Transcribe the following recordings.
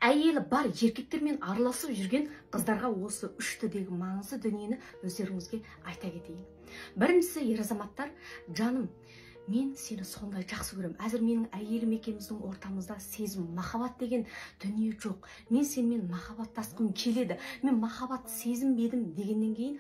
әйелі бар еркектермен араласып жүрген қыздарға осы үш түрдегі маңызды дүниені өздеріңізге айта кетейін. Біріншісі, ер азаматтар, жаным, мен сені сондай жақсы көрем. Әзір менің әйелім екеуміздің ортамызда сезім, махаббат деген дүние жоқ. Мен сенімен махаббаттасқым келеді. Мен махаббат сезінбедім дегеннен кейін,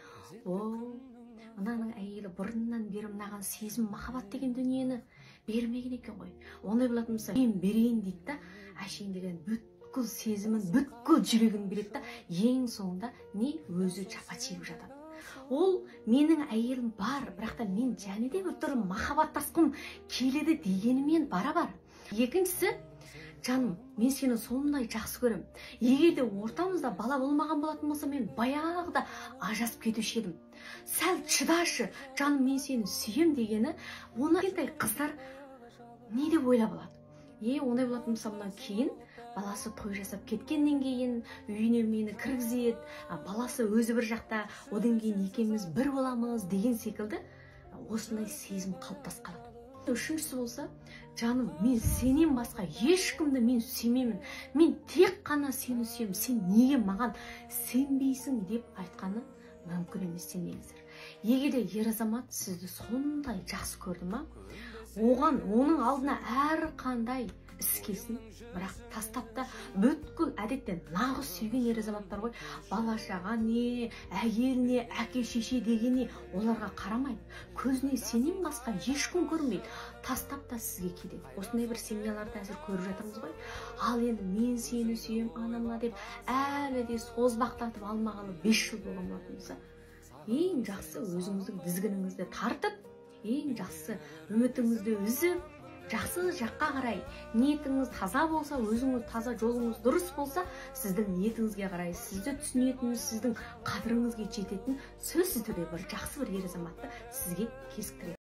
мынаның әйелі бұрыннан бері мынаған сезім, махаббат деген дүниені бермеген екен ғой. Ондай болатын болса, мен берейін дейді да, әшейін деген бүткіл сезімін, бүткіл жүрегін береді да, ең соңында не өзі жапа шегіп жатады. Ол менің әйелім бар, бірақ та мен және де бір түрлі махаббаттасқым келеді дегенімен бара-бар. Екіншісі, жаным, мен сені сондай жақсы көрем. Егер де ортамызда бала болмаған болатын болса, мен баяғыда ажырасып кетуші едім. Сәл шыдашы, жаным, мен сені сүйем дегені, оны кішкентай қыздар не деп ойлап алады? Ондай болатын болса, мұнан кейін баласы той жасап кеткеннен кейін үйіне мені кіргізеді, баласы өзі бір жақта, одан кейін екеуміз бір боламыз деген секілді осындай сезім қалыптасқан. Үшіншісі болса, жаным, мен сенен басқа ешкімді мен сүймеймін. Мен тек қана сені сүйемін. Сен неге маған сенбейсің деп айтқаны мүмкін емес сенбеңіздер. Егер де ер азамат сізді сондай жақсы көрді ма, оның алдына әрқандай іс келсін, бірақ тастапта бүткіл әдеттен нағыз сүйген ер азаматтар ғой, бала шаға не, әйел не, әке шеше деген не, оларға қарамайды. Көзіне сенен басқа ешкім көрмейді. Тастапта сізге келеді. Осындай бір семьяларды әзір көріп жатырмыз ғой. Ал енді мен сені сүйем анама деп әлі де созбақтатып алмағаны 5 жыл болған болатын болса, ең жақсы өзіңіздің дізгініңізді тартып, ең жақсы үмітіңізді үзіп, жақсы жаққа қарай ниетіңіз таза болса, өзіңіз таза, жолыңыз дұрыс болса, сіздің ниетіңізге қарай сізді түсінетін, сіздің қадіріңізге жететін сөзсіз түрде бір жақсы бір ер азаматты сізге кезіктіреді.